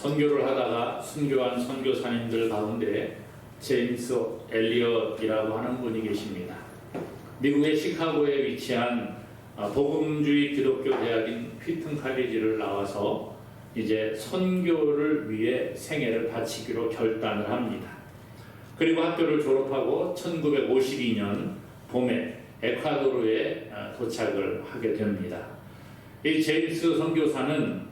선교를 하다가 순교한 선교사님들 가운데 제임스 엘리엇이라고 하는 분이 계십니다. 미국의 시카고에 위치한 복음주의 기독교 대학인 휘튼 칼리지를 나와서 이제 선교를 위해 생애를 바치기로 결단을 합니다. 그리고 학교를 졸업하고 1952년 봄에 에콰도르에 도착을 하게 됩니다. 이 제임스 선교사는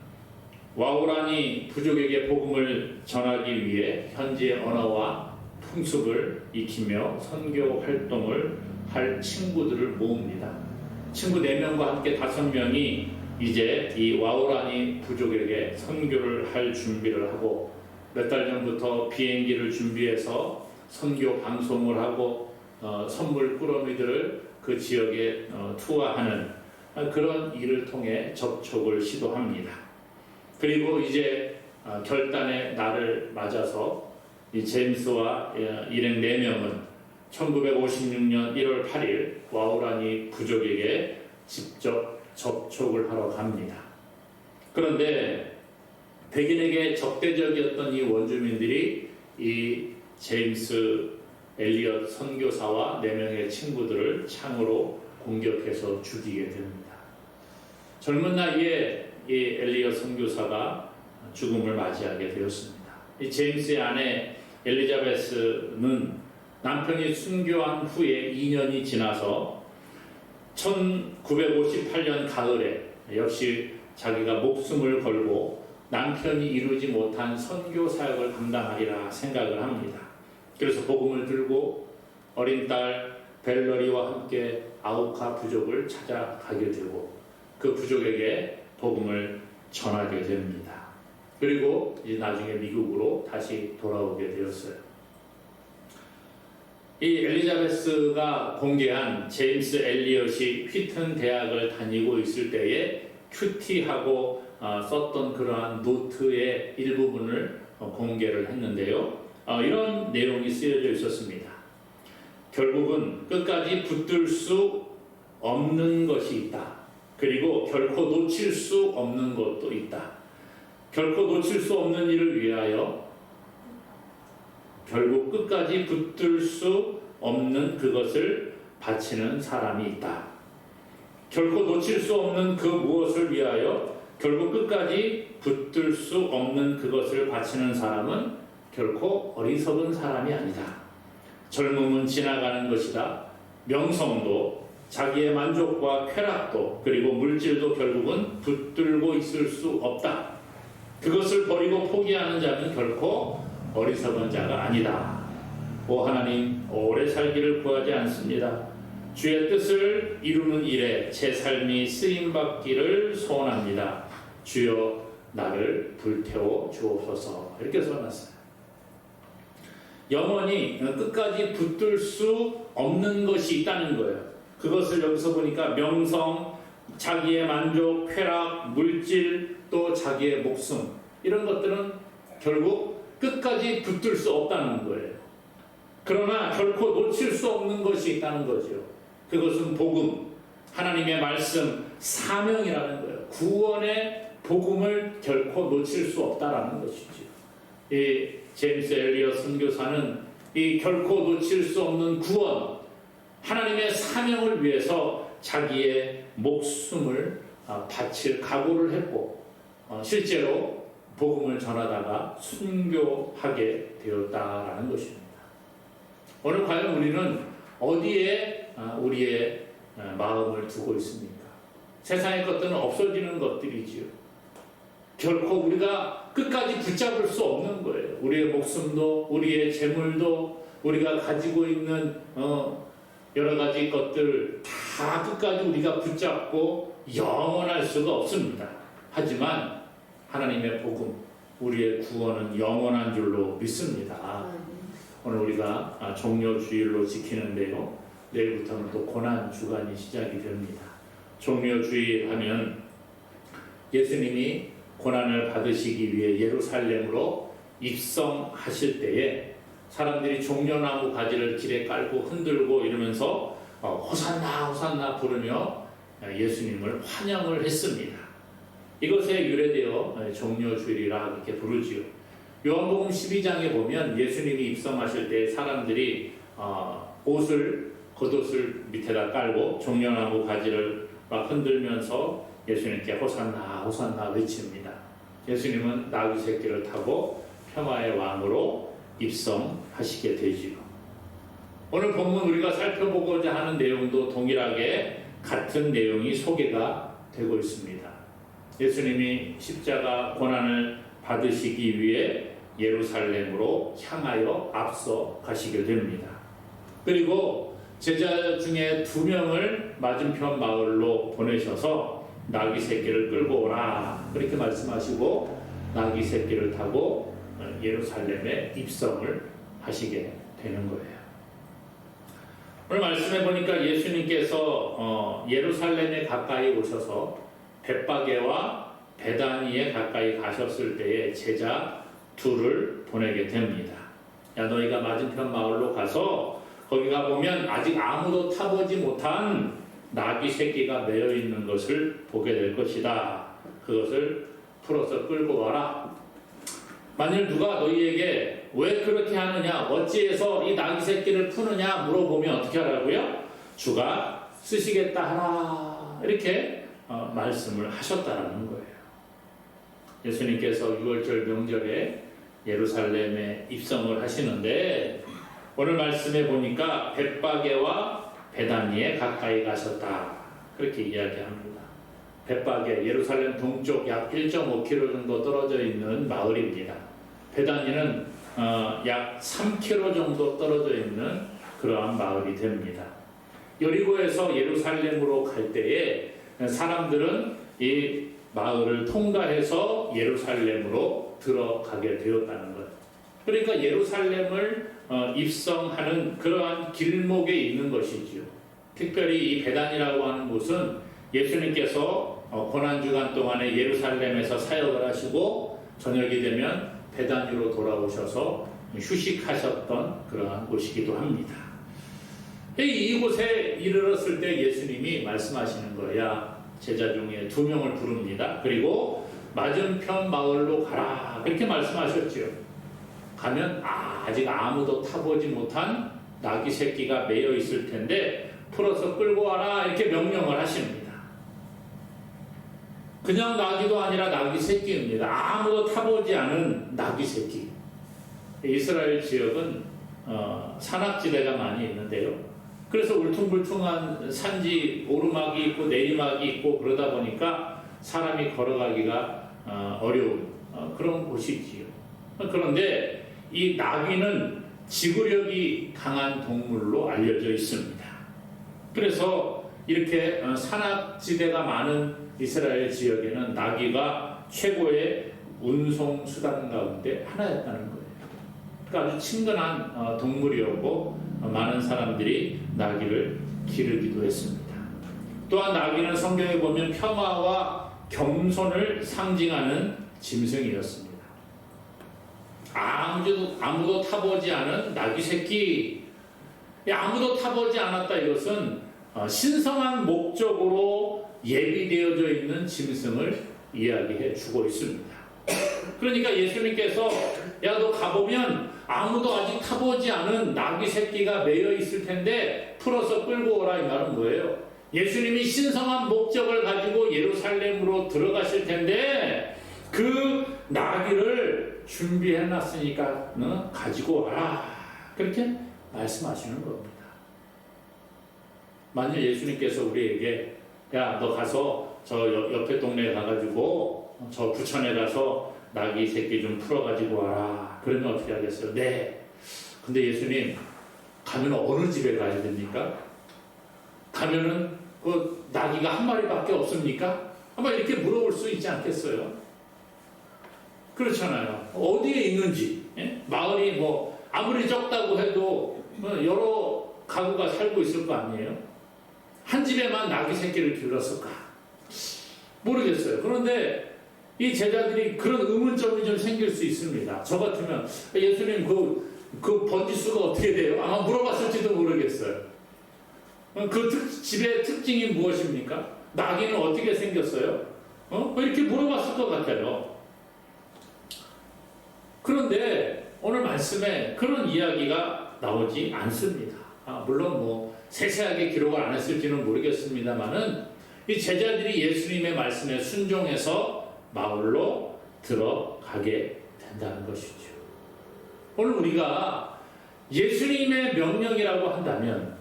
와우라니 부족에게 복음을 전하기 위해 현지의 언어와 풍습을 익히며 선교 활동을 할 친구들을 모읍니다. 친구 4명과 함께 5명이 이제 이 와우라니 부족에게 선교를 할 준비를 하고 몇 달 전부터 비행기를 준비해서 선교 방송을 하고 선물 꾸러미들을 그 지역에 투하하는 그런 일을 통해 접촉을 시도합니다. 그리고 이제 결단의 날을 맞아서 이 제임스와 일행 4명은 1956년 1월 8일 와우라니 부족에게 직접 접촉을 하러 갑니다. 그런데 백인에게 적대적이었던 이 원주민들이 이 제임스 엘리엇 선교사와 4명의 친구들을 창으로 공격해서 죽이게 됩니다. 젊은 나이에 이 엘리엇 선교사가 죽음을 맞이하게 되었습니다. 이 제임스의 아내 엘리자베스는 남편이 순교한 후에 2년이 지나서 1958년 가을에 역시 자기가 목숨을 걸고 남편이 이루지 못한 선교 사역을 감당하리라 생각을 합니다. 그래서 복음을 들고 어린 딸 벨러리와 함께 아우카 부족을 찾아가게 되고 그 부족에게 복음을 전하게 됩니다. 그리고 이제 나중에 미국으로 다시 돌아오게 되었어요. 이 엘리자베스가 공개한 제임스 엘리엇이 휘튼 대학을 다니고 있을 때에 큐티하고 썼던 그러한 노트의 일부분을 공개를 했는데요. 이런 내용이 쓰여져 있었습니다. 결국은 끝까지 붙들 수 없는 것이 있다. 그리고 결코 놓칠 수 없는 것도 있다. 결코 놓칠 수 없는 일을 위하여 결국 끝까지 붙들 수 없는 그것을 바치는 사람이 있다. 결코 놓칠 수 없는 그 무엇을 위하여 결국 끝까지 붙들 수 없는 그것을 바치는 사람은 결코 어리석은 사람이 아니다. 젊음은 지나가는 것이다. 명성도 자기의 만족과 쾌락도 그리고 물질도 결국은 붙들고 있을 수 없다. 그것을 버리고 포기하는 자는 결코 어리석은 자가 아니다. 오 하나님, 오래 살기를 구하지 않습니다. 주의 뜻을 이루는 일에 제 삶이 쓰임받기를 소원합니다. 주여 나를 불태워 주옵소서. 이렇게 써놨어요. 영원히 끝까지 붙들 수 없는 것이 있다는 거예요. 그것을 여기서 보니까 명성, 자기의 만족, 쾌락, 물질, 또 자기의 목숨, 이런 것들은 결국 끝까지 붙들 수 없다는 거예요. 그러나 결코 놓칠 수 없는 것이 있다는 거죠. 그것은 복음, 하나님의 말씀, 사명이라는 거예요. 구원의 복음을 결코 놓칠 수 없다라는 것이죠. 이 제임스 엘리엇 선교사는 이 결코 놓칠 수 없는 구원, 하나님의 사명을 위해서 자기의 목숨을 바칠 각오를 했고 실제로 복음을 전하다가 순교하게 되었다라는 것입니다. 오늘 과연 우리는 어디에 우리의 마음을 두고 있습니까? 세상의 것들은 없어지는 것들이지요. 결코 우리가 끝까지 붙잡을 수 없는 거예요. 우리의 목숨도, 우리의 재물도, 우리가 가지고 있는 여러 가지 것들 다 끝까지 우리가 붙잡고 영원할 수가 없습니다. 하지만 하나님의 복음, 우리의 구원은 영원한 줄로 믿습니다. 오늘 우리가 종려주일로 지키는데요. 내일부터는 또 고난주간이 시작이 됩니다. 종려주일 하면 예수님이 고난을 받으시기 위해 예루살렘으로 입성하실 때에 사람들이 종려나무 가지를 길에 깔고 흔들고 이러면서 호산나 호산나 부르며 예수님을 환영을 했습니다. 이것에 유래되어 종려주일이라 이렇게 부르지요. 요한복음 12장에 보면 예수님이 입성하실 때 사람들이 겉옷을 밑에다 깔고 종려나무 가지를 막 흔들면서 예수님께 호산나 호산나 외칩니다. 예수님은 나귀 새끼를 타고 평화의 왕으로 입성하시게 되지요. 오늘 본문 우리가 살펴보고자 하는 내용도 동일하게 같은 내용이 소개가 되고 있습니다. 예수님이 십자가 고난을 받으시기 위해 예루살렘으로 향하여 앞서 가시게 됩니다. 그리고 제자 중에 2명을 맞은편 마을로 보내셔서 나귀 새끼를 끌고 오라 그렇게 말씀하시고 나귀 새끼를 타고 예루살렘에 입성을 하시게 되는 거예요. 오늘 말씀해 보니까 예수님께서 예루살렘에 가까이 오셔서 벳바게와 베다니에 가까이 가셨을 때에 제자 2를 보내게 됩니다. 야, 너희가 맞은편 마을로 가서 거기 가보면 아직 아무도 타보지 못한 나귀 새끼가 매여 있는 것을 보게 될 것이다. 그것을 풀어서 끌고 와라. 만일 누가 너희에게 왜 그렇게 하느냐, 어찌해서 이 나귀 새끼를 푸느냐 물어보면 어떻게 하라고요? 주가 쓰시겠다 하라. 이렇게 말씀을 하셨다라는 거예요. 예수님께서 6월절 명절에 예루살렘에 입성을 하시는데 오늘 말씀해 보니까 벳바게와 베다니에 가까이 가셨다. 그렇게 이야기합니다. 벳바게, 예루살렘 동쪽 약 1.5km 정도 떨어져 있는 마을입니다. 베다니는 약 3km 정도 떨어져 있는 그러한 마을이 됩니다. 여리고에서 예루살렘으로 갈 때에 사람들은 이 마을을 통과해서 예루살렘으로 들어가게 되었다는 것. 그러니까 예루살렘을 입성하는 그러한 길목에 있는 것이지요. 특별히 이 베단이라고 하는 곳은 예수님께서 고난주간 동안에 예루살렘에서 사역을 하시고 저녁이 되면 베단으로 돌아오셔서 휴식하셨던 그러한 곳이기도 합니다. 이곳에 이르렀을 때 예수님이 말씀하시는 거야. 제자 중에 2명을 부릅니다. 그리고 맞은편 마을로 가라. 그렇게 말씀하셨지요. 가면 아직 아무도 타보지 못한 나귀 새끼가 매여 있을 텐데 풀어서 끌고 와라. 이렇게 명령을 하십니다. 그냥 나귀도 아니라 나귀 새끼입니다. 아무도 타보지 않은 나귀 새끼. 이스라엘 지역은 산악지대가 많이 있는데요. 그래서 울퉁불퉁한 산지 오르막이 있고 내리막이 있고 그러다 보니까 사람이 걸어가기가 어려운 그런 곳이지요. 그런데 이 나귀는 지구력이 강한 동물로 알려져 있습니다. 그래서 이렇게 산악지대가 많은 이스라엘 지역에는 나귀가 최고의 운송 수단 가운데 하나였다는 거예요. 그러니까 아주 친근한 동물이었고 많은 사람들이 나귀를 기르기도 했습니다. 또한 나귀는 성경에 보면 평화와 겸손을 상징하는 짐승이었습니다. 아무도 타보지 않은 나귀 새끼, 아무도 타보지 않았다. 이것은 신성한 목적으로 예비되어져 있는 짐승을 이야기해 주고 있습니다. 그러니까 예수님께서 야, 너 가보면 아무도 아직 타보지 않은 나귀 새끼가 매여 있을 텐데 풀어서 끌고 오라. 이 말은 뭐예요? 예수님이 신성한 목적을 가지고 예루살렘으로 들어가실 텐데 그 나귀를 준비해놨으니까 가지고 와라. 그렇게 말씀하시는 겁니다. 만일 예수님께서 우리에게 야, 너 가서 저 옆에 동네에 가가지고 저 부천에 가서 나귀 새끼 좀 풀어가지고 와라. 그러면 어떻게 하겠어요? 네. 근데 예수님, 가면 어느 집에 가야 됩니까? 가면은 그 나귀가 한 마리밖에 없습니까? 아마 이렇게 물어볼 수 있지 않겠어요? 그렇잖아요. 어디에 있는지. 예? 마을이 뭐 아무리 적다고 해도 여러 가구가 살고 있을 거 아니에요? 한 집에만 나귀 새끼를 길렀을까? 모르겠어요. 그런데 이 제자들이 그런 의문점이 좀 생길 수 있습니다. 저 같으면 예수님 그 번지수가 어떻게 돼요? 아마 물어봤을지도 모르겠어요. 그 집의 특징이 무엇입니까? 나귀는 어떻게 생겼어요? 이렇게 물어봤을 것 같아요. 그런데 오늘 말씀에 그런 이야기가 나오지 않습니다. 물론 뭐 세세하게 기록을 안 했을지는 모르겠습니다만은 이 제자들이 예수님의 말씀에 순종해서 마을로 들어가게 된다는 것이죠. 오늘 우리가 예수님의 명령이라고 한다면,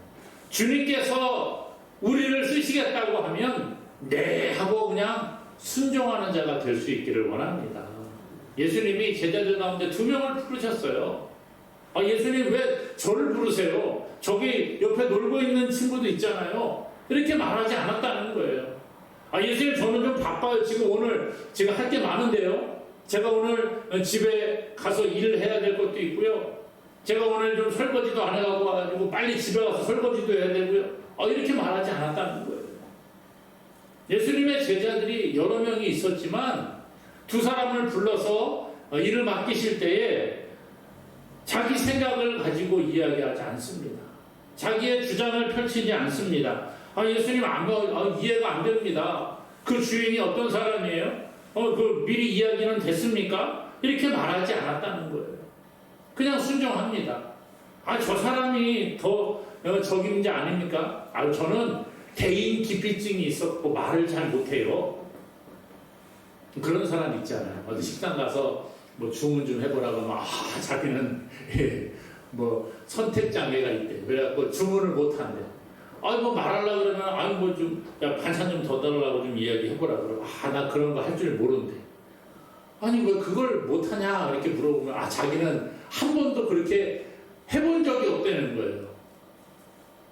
주님께서 우리를 쓰시겠다고 하면 네 하고 그냥 순종하는 자가 될 수 있기를 원합니다. 예수님이 제자들 가운데 2명을 부르셨어요. 예수님 왜 저를 부르세요? 저기 옆에 놀고 있는 친구도 있잖아요. 이렇게 말하지 않았다는 거예요. 예수님 저는 좀 바빠요. 지금 오늘 제가 할 게 많은데요. 제가 오늘 집에 가서 일을 해야 될 것도 있고요. 제가 오늘 좀 설거지도 안 해가고 와가지고 빨리 집에 가서 설거지도 해야 되고요. 이렇게 말하지 않았다는 거예요. 예수님의 제자들이 여러 명이 있었지만 2사람을 불러서 일을 맡기실 때에 자기 생각을 가지고 이야기하지 않습니다. 자기의 주장을 펼치지 않습니다. 예수님 이해가 안 됩니다. 그 주인이 어떤 사람이에요? 미리 이야기는 됐습니까? 이렇게 말하지 않았다는 거예요. 그냥 순종합니다. 저 사람이 더 적임자 아닙니까? 저는 대인 기피증이 있었고 말을 잘 못해요. 그런 사람 있잖아요. 어디 식당 가서 뭐 주문 좀 해보라고 하면 자기는 뭐 선택 장애가 있대. 그래갖고 주문을 못한대. 뭐 말하려고 그러면 뭐 좀 반찬 좀 더 달라고 좀 이야기해보라 그러고 나 그런 거 할 줄 모른대. 왜 그걸 못하냐 이렇게 물어보면 자기는 한 번도 그렇게 해본 적이 없다는 거예요.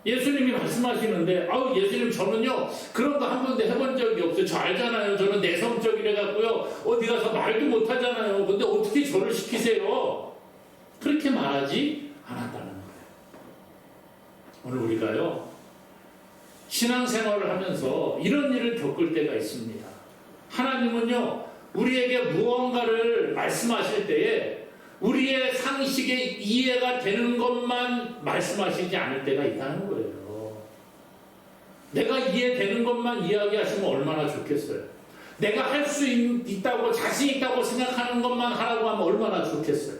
예수님이 말씀하시는데 예수님 저는요 그런 거 한 번도 해본 적이 없어요. 저 알잖아요. 저는 내성적이래 갖고요 어디 가서 말도 못하잖아요. 근데 어떻게 저를 시키세요? 그렇게 말하지 않았다는 거예요. 오늘 우리가요 신앙생활을 하면서 이런 일을 겪을 때가 있습니다. 하나님은요 우리에게 무언가를 말씀하실 때에 우리의 상식에 이해가 되는 것만 말씀하시지 않을 때가 있다는 거예요. 내가 이해되는 것만 이야기하시면 얼마나 좋겠어요. 내가 할 수 있다고 자신 있다고 생각하는 것만 하라고 하면 얼마나 좋겠어요.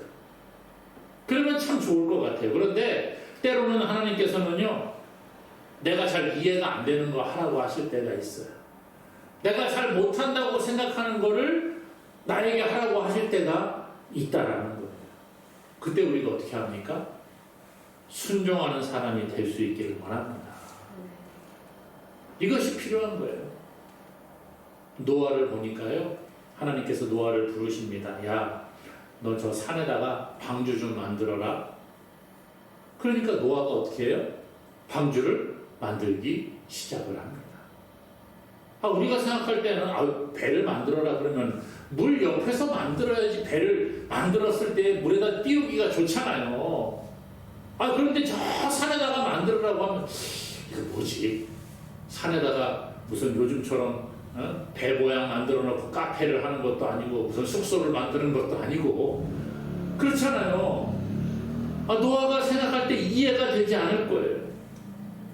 그러면 참 좋을 것 같아요. 그런데 때로는 하나님께서는요 내가 잘 이해가 안 되는 거 하라고 하실 때가 있어요. 내가 잘 못한다고 생각하는 거를 나에게 하라고 하실 때가 있다라는 거예요. 그때 우리가 어떻게 합니까? 순종하는 사람이 될 수 있기를 원합니다. 이것이 필요한 거예요. 노아를 보니까요 하나님께서 노아를 부르십니다. 야, 너 저 산에다가 방주 좀 만들어라. 그러니까 노아가 어떻게 해요? 방주를 만들기 시작을 합니다. 우리가 생각할 때는 배를 만들어라 그러면 물 옆에서 만들어야지 배를 만들었을 때 물에다 띄우기가 좋잖아요. 그런데 저 산에다가 만들으라고 하면 이거 뭐지? 산에다가 무슨 요즘처럼 배 모양 만들어 놓고 카페를 하는 것도 아니고 무슨 숙소를 만드는 것도 아니고 그렇잖아요. 노아가 생각할 때 이해가 되지 않을 거예요.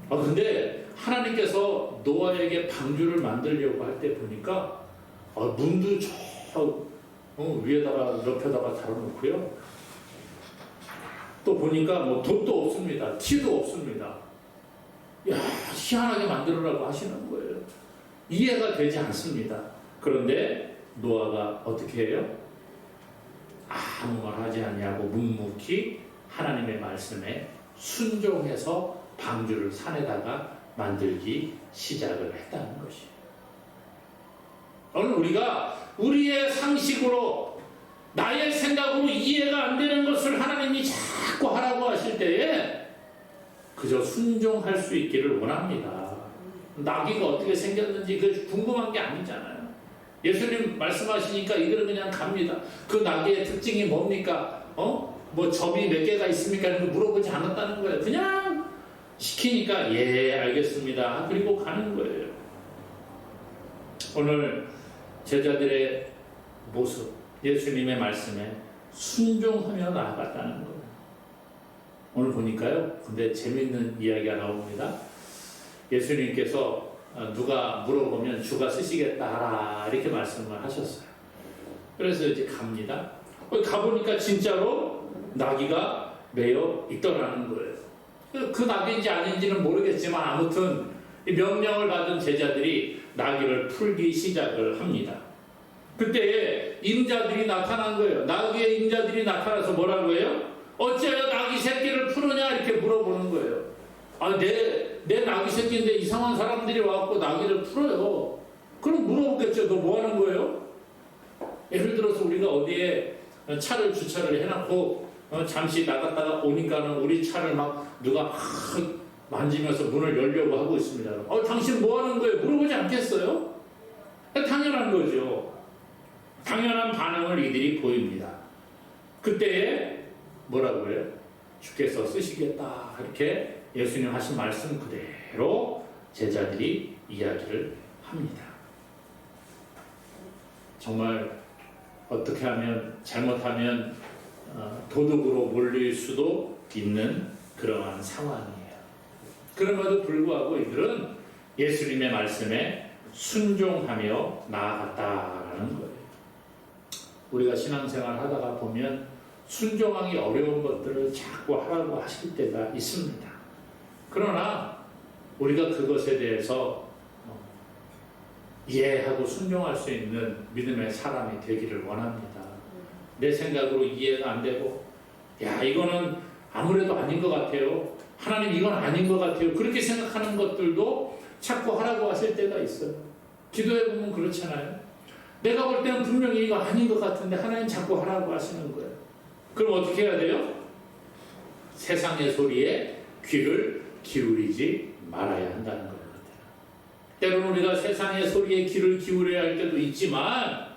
근데 하나님께서 노아에게 방주를 만들려고 할 때 보니까 문도 저 위에다가 옆에다가 달아놓고요. 또 보니까 뭐 돛도 없습니다. 티도 없습니다. 희한하게 만들으라고 하시는 거예요. 이해가 되지 않습니다. 그런데 노아가 어떻게 해요? 아무 말 하지 않냐고 묵묵히 하나님의 말씀에 순종해서 방주를 산에다가 만들기 시작을 했다는 것이에요. 오늘 우리가 우리의 상식으로 나의 생각으로 이해가 안 되는 것을 하나님이 자꾸 하라고 하실 때에 그저 순종할 수 있기를 원합니다. 나귀가 어떻게 생겼는지 그 궁금한 게 아니잖아요. 예수님 말씀하시니까 이들은 그냥 갑니다. 그 나귀의 특징이 뭡니까? 뭐 점이 몇 개가 있습니까? 이런 거 물어보지 않았다는 거예요. 그냥 시키니까 예 알겠습니다. 그리고 가는 거예요. 오늘 제자들의 모습, 예수님의 말씀에 순종하며 나아갔다는 거예요. 오늘 보니까요. 근데 재밌는 이야기가 나옵니다. 예수님께서 누가 물어보면 주가 쓰시겠다 하라 이렇게 말씀을 하셨어요. 그래서 이제 갑니다. 가보니까 진짜로 나귀가 매여 있더라는 거예요. 그 나귀인지 아닌지는 모르겠지만 아무튼 이 명령을 받은 제자들이 나귀를 풀기 시작을 합니다. 그때 임자들이 나타난 거예요. 나귀의 임자들이 나타나서 뭐라고 해요? 어찌하여 나귀 새끼를 푸느냐 이렇게 물어보는 거예요. 내 나귀 새끼인데 이상한 사람들이 와갖고 나귀를 풀어요. 그럼 물어보겠죠. 너 뭐 하는 거예요? 예를 들어서 우리가 어디에 차를 주차를 해놓고 잠시 나갔다가 오니까는 우리 차를 막 누가 만지면서 문을 열려고 하고 있습니다. 당신 뭐 하는 거예요? 물어보지 않겠어요? 당연한 거죠. 당연한 반응을 이들이 보입니다. 그때에 뭐라고 해요? 주께서 쓰시겠다 이렇게 예수님 하신 말씀 그대로 제자들이 이야기를 합니다. 정말 어떻게 하면 잘못하면 도둑으로 몰릴 수도 있는 그러한 상황이에요. 그럼에도 불구하고 이들은 예수님의 말씀에 순종하며 나아갔다라는 거예요. 우리가 신앙생활 하다가 보면 순종하기 어려운 것들을 자꾸 하라고 하실 때가 있습니다. 그러나 우리가 그것에 대해서 이해하고 순종할 수 있는 믿음의 사람이 되기를 원합니다. 내 생각으로 이해가 안 되고 이거는 아무래도 아닌 것 같아요. 하나님 이건 아닌 것 같아요. 그렇게 생각하는 것들도 자꾸 하라고 하실 때가 있어요. 기도해보면 그렇잖아요. 내가 볼 때는 분명히 이거 아닌 것 같은데 하나님 자꾸 하라고 하시는 거예요. 그럼 어떻게 해야 돼요? 세상의 소리에 귀를 기울이지 말아야 한다는 거예요. 때로는 우리가 세상의 소리에 귀를 기울여야 할 때도 있지만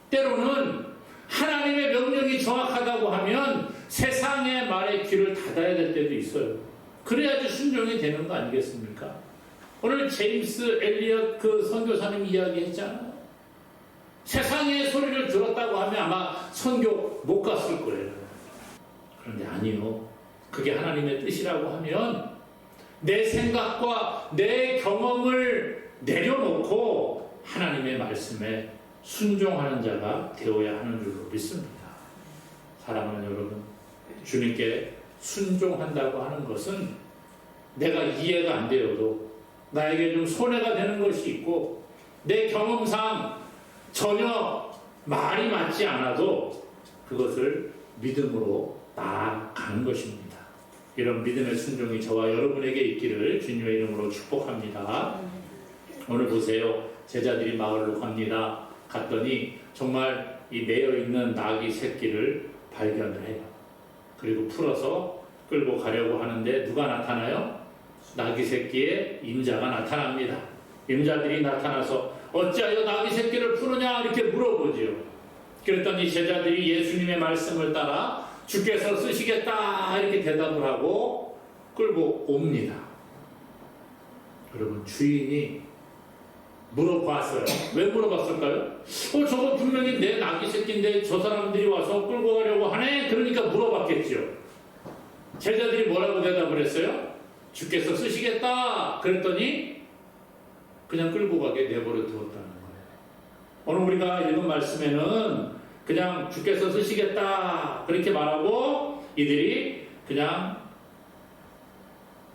때로는 하나님의 명령이 정확하다고 하면 세상의 말에 귀를 닫아야 될 때도 있어요. 그래야지 순종이 되는 거 아니겠습니까? 오늘 제임스 엘리엇 그 선교사님 이야기했잖아요. 세상의 소리를 들었다고 하면 아마 선교 못 갔을 거예요. 그런데 아니요. 그게 하나님의 뜻이라고 하면 내 생각과 내 경험을 내려놓고 하나님의 말씀에 순종하는 자가 되어야 하는 줄로 믿습니다. 사랑하는 여러분, 주님께 순종한다고 하는 것은 내가 이해가 안 되어도 나에게 좀 손해가 되는 것이 있고 내 경험상 전혀 말이 맞지 않아도 그것을 믿음으로 나아가는 것입니다. 이런 믿음의 순종이 저와 여러분에게 있기를 주님의 이름으로 축복합니다. 오늘 보세요. 제자들이 마을로 갑니다. 갔더니 정말 이 매여있는 나귀 새끼를 발견을 해요. 그리고 풀어서 끌고 가려고 하는데 누가 나타나요? 나귀 새끼의 임자가 나타납니다. 임자들이 나타나서 어찌하여 나귀 새끼를 푸느냐 이렇게 물어보지요. 그랬더니 제자들이 예수님의 말씀을 따라 주께서 쓰시겠다 이렇게 대답을 하고 끌고 옵니다. 여러분, 주인이 물어봤어요. 왜 물어봤을까요? 저거 분명히 내 나귀 새끼인데 저 사람들이 와서 끌고 가려고 하네? 그러니까 물어봤겠죠. 제자들이 뭐라고 대답을 했어요? 주께서 쓰시겠다. 그랬더니 그냥 끌고 가게 내버려 두었다는 거예요. 오늘 우리가 읽은 말씀에는 그냥 주께서 쓰시겠다 그렇게 말하고 이들이 그냥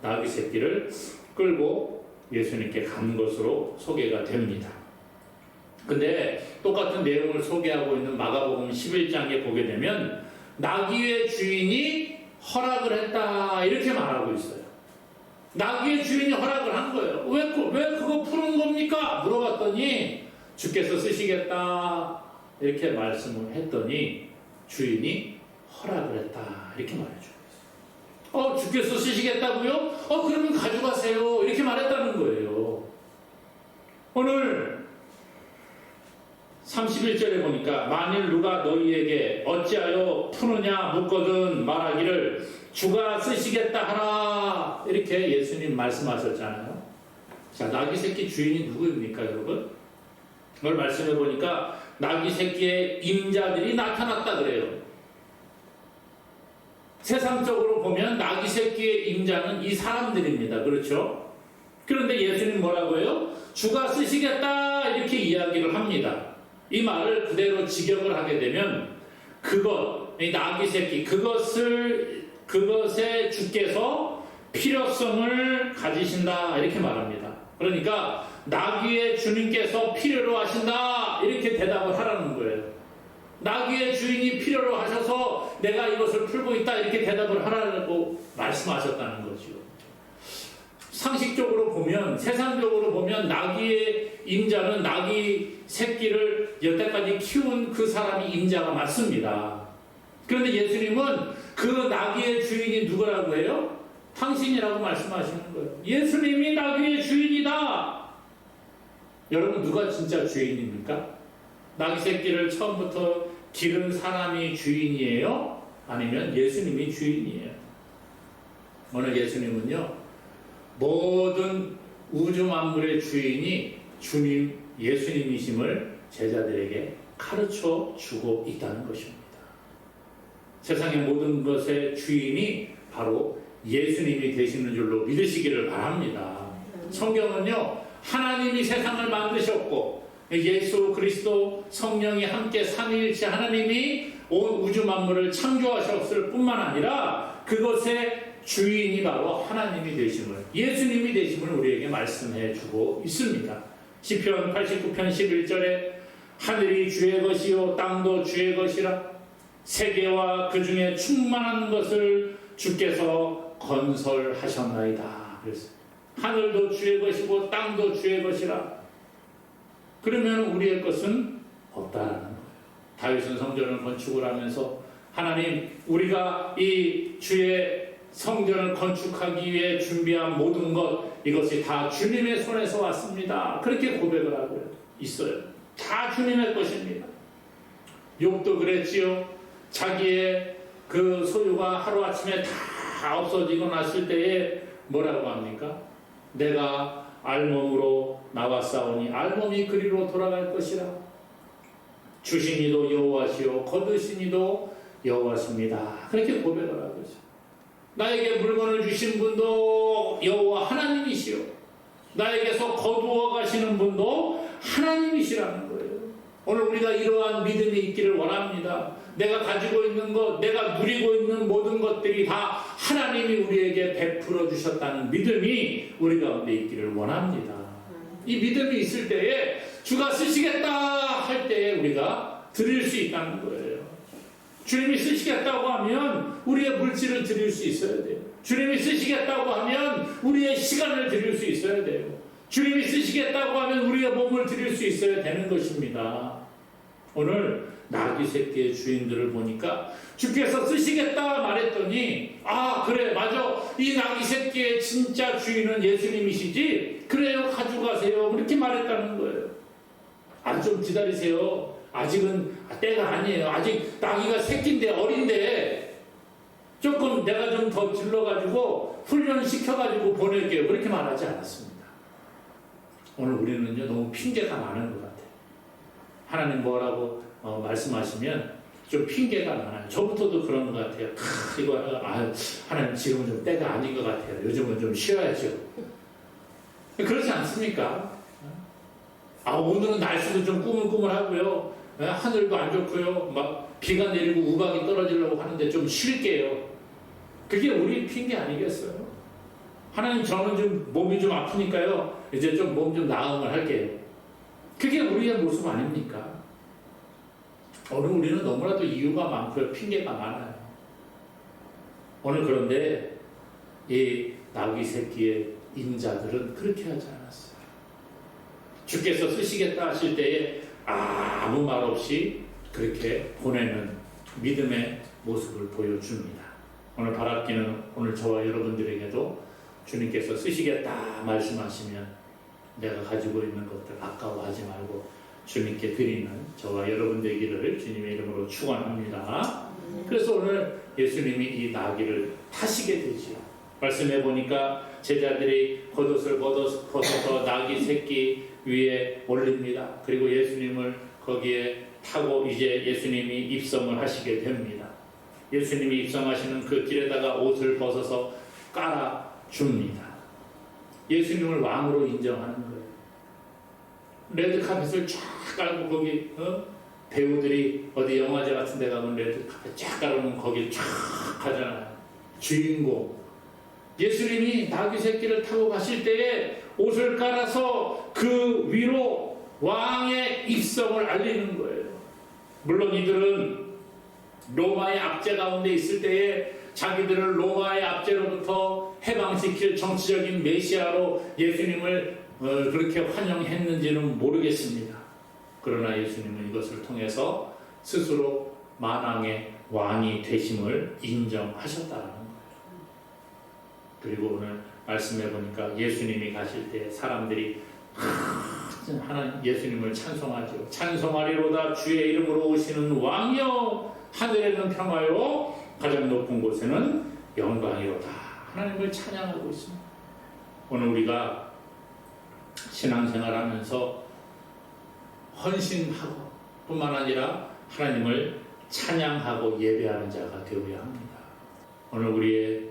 나귀 새끼를 끌고 예수님께 간 것으로 소개가 됩니다. 근데 똑같은 내용을 소개하고 있는 마가복음 11장에 보게 되면 나귀의 주인이 허락을 했다 이렇게 말하고 있어요. 나귀의 주인이 허락을 한 거예요. 왜 그거 푸는 겁니까? 물어봤더니 주께서 쓰시겠다 이렇게 말씀을 했더니 주인이 허락을 했다 이렇게 말해줘요. 주께서 쓰시겠다고요? 그러면 가져가세요 이렇게 말했다는 거예요. 오늘 31절에 보니까 만일 누가 너희에게 어찌하여 푸느냐 묻거든 말하기를 주가 쓰시겠다 하라 이렇게 예수님 말씀하셨잖아요. 자, 나귀 새끼 주인이 누구입니까 여러분? 오늘 말씀해 보니까 나귀 새끼의 임자들이 나타났다 그래요. 세상적으로 보면 나귀 새끼의 임자는 이 사람들입니다. 그렇죠? 그런데 예수님 뭐라고 해요? 주가 쓰시겠다 이렇게 이야기를 합니다. 이 말을 그대로 직역을 하게 되면 이 나귀 새끼 그것에 주께서 필요성을 가지신다 이렇게 말합니다. 그러니까 나귀의 주님께서 필요로 하신다 이렇게 대답을 하라는 거예요. 나귀의 주인이 필요로 하셔서 내가 이것을 풀고 있다 이렇게 대답을 하라고 말씀하셨다는 거죠. 상식적으로 보면, 세상적으로 보면 나귀의 임자는 나귀 새끼를 여태까지 키운 그 사람이 임자가 맞습니다. 그런데 예수님은 그 나귀의 주인이 누구라고 해요? 당신이라고 말씀하시는 거예요. 예수님이 나귀의 주인이다. 여러분, 누가 진짜 주인입니까? 나귀 새끼를 처음부터 기른 사람이 주인이에요? 아니면 예수님이 주인이에요? 오늘 예수님은요, 모든 우주 만물의 주인이 주님 예수님이심을 제자들에게 가르쳐 주고 있다는 것입니다. 세상의 모든 것의 주인이 바로 예수님이 되시는 줄로 믿으시기를 바랍니다. 성경은요, 하나님이 세상을 만드셨고 예수 그리스도 성령이 함께 삼위일체 하나님이 온 우주 만물을 창조하셨을 뿐만 아니라 그것의 주인이 바로 하나님이 되심을, 예수님이 되심을 우리에게 말씀해 주고 있습니다. 시편 89편 11절에 하늘이 주의 것이요 땅도 주의 것이라 세계와 그 중에 충만한 것을 주께서 건설하셨나이다. 그래서 하늘도 주의 것이고 땅도 주의 것이라. 그러면 우리의 것은 없다라는 거예요. 다윗은 성전을 건축을 하면서 하나님, 우리가 이 주의 성전을 건축하기 위해 준비한 모든 것, 이것이 다 주님의 손에서 왔습니다. 그렇게 고백을 하고 있어요. 다 주님의 것입니다. 욥도 그랬지요. 자기의 그 소유가 하루아침에 다 없어지고 났을 때에 뭐라고 합니까? 내가 알몸으로 나왔사오니 알몸이 그리로 돌아갈 것이라. 주신 이도 여호와시요 거두신 이도 여호와십니다. 그렇게 고백을 하고 있어요. 나에게 물건을 주신 분도 여호와 하나님이시요 나에게서 거두어 가시는 분도 하나님이시라는 거예요. 오늘 우리가 이러한 믿음이 있기를 원합니다. 내가 가지고 있는 것, 내가 누리고 있는 모든 것들이 다 하나님이 우리에게 베풀어 주셨다는 믿음이 우리 가운데 있기를 원합니다. 이 믿음이 있을 때에 주가 쓰시겠다 할 때에 우리가 드릴 수 있다는 거예요. 주님이 쓰시겠다고 하면 우리의 물질을 드릴 수 있어야 돼요. 주님이 쓰시겠다고 하면 우리의 시간을 드릴 수 있어야 돼요. 주님이 쓰시겠다고 하면 우리의 몸을 드릴 수 있어야 되는 것입니다. 오늘 나귀 새끼의 주인들을 보니까 주께서 쓰시겠다 말했더니 그래 맞아, 이 나귀 새끼의 진짜 주인은 예수님이시지, 그래요 가져가세요 그렇게 말했다는 거예요. 좀 기다리세요. 아직은 때가 아니에요. 아직 나귀가 새끼인데 어린데 조금 내가 좀 더 길러가지고 훈련시켜가지고 보낼게요. 그렇게 말하지 않았습니다. 오늘 우리는요 너무 핑계가 많은 것 같아요. 하나님 뭐라고 말씀하시면 좀 핑계가 많아요. 저부터도 그런 것 같아요. 하나님 지금은 좀 때가 아닌 것 같아요. 요즘은 좀 쉬어야죠. 그렇지 않습니까? 오늘은 날씨도 좀 꾸물꾸물하고요. 하늘도 안 좋고요. 막 비가 내리고 우박이 떨어지려고 하는데 좀 쉴게요. 그게 우리 핑계 아니겠어요? 하나님 저는 좀 몸이 좀 아프니까요. 이제 좀 몸 좀 나음을 할게요. 그게 우리의 모습 아닙니까? 오늘 우리는 너무나도 이유가 많고요. 핑계가 많아요. 오늘 그런데 이 나귀 새끼의 인자들은 그렇게 하지 않았어요. 주께서 쓰시겠다 하실 때에 아무 말 없이 그렇게 보내는 믿음의 모습을 보여줍니다. 오늘 바랍기는 오늘 저와 여러분들에게도 주님께서 쓰시겠다 말씀하시면 내가 가지고 있는 것들 아까워하지 말고 주님께 드리는 저와 여러분 되기를 주님의 이름으로 축원합니다. 그래서 오늘 예수님이 이 나귀를 타시게 되지요. 말씀해 보니까 제자들이 겉옷을 벗어서 나귀 새끼 위에 올립니다. 그리고 예수님을 거기에 타고 이제 예수님이 입성을 하시게 됩니다. 예수님이 입성하시는 그 길에다가 옷을 벗어서 깔아줍니다. 예수님을 왕으로 인정하는 거예요. 레드카펫을 쫙 깔고 거기 배우들이 어디 영화제 같은 데 가면 레드카펫 쫙 깔으면 거기 쫙 가잖아요. 주인공 예수님이 나귀 새끼를 타고 가실 때에 옷을 깔아서 그 위로 왕의 입성을 알리는 거예요. 물론 이들은 로마의 압제 가운데 있을 때에 자기들을 로마의 압제로부터 해방시킬 정치적인 메시아로 예수님을 그렇게 환영했는지는 모르겠습니다. 그러나 예수님은 이것을 통해서 스스로 만왕의 왕이 되심을 인정하셨다는 거예요. 그리고 오늘 말씀해 보니까 예수님이 가실 때 사람들이 하나님 예수님을 찬송하죠. 찬송하리로다 주의 이름으로 오시는 왕이여, 하늘에는 평화요 가장 높은 곳에는 영광이로다. 하나님을 찬양하고 있습니다. 오늘 우리가 신앙생활하면서 헌신하고 뿐만 아니라 하나님을 찬양하고 예배하는 자가 되어야 합니다. 오늘 우리의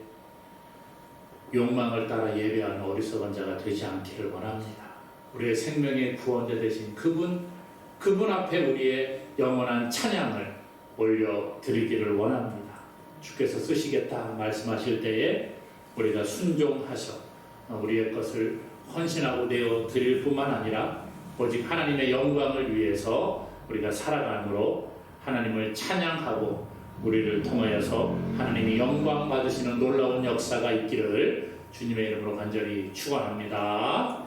욕망을 따라 예배하는 어리석은 자가 되지 않기를 원합니다. 우리의 생명의 구원자 되신 그분 앞에 우리의 영원한 찬양을 올려드리기를 원합니다. 주께서 쓰시겠다 말씀하실 때에 우리가 순종하셔 우리의 것을 헌신하고 내어 드릴 뿐만 아니라 오직 하나님의 영광을 위해서 우리가 살아감으로 하나님을 찬양하고 우리를 통하여서 하나님이 영광 받으시는 놀라운 역사가 있기를 주님의 이름으로 간절히 축원합니다.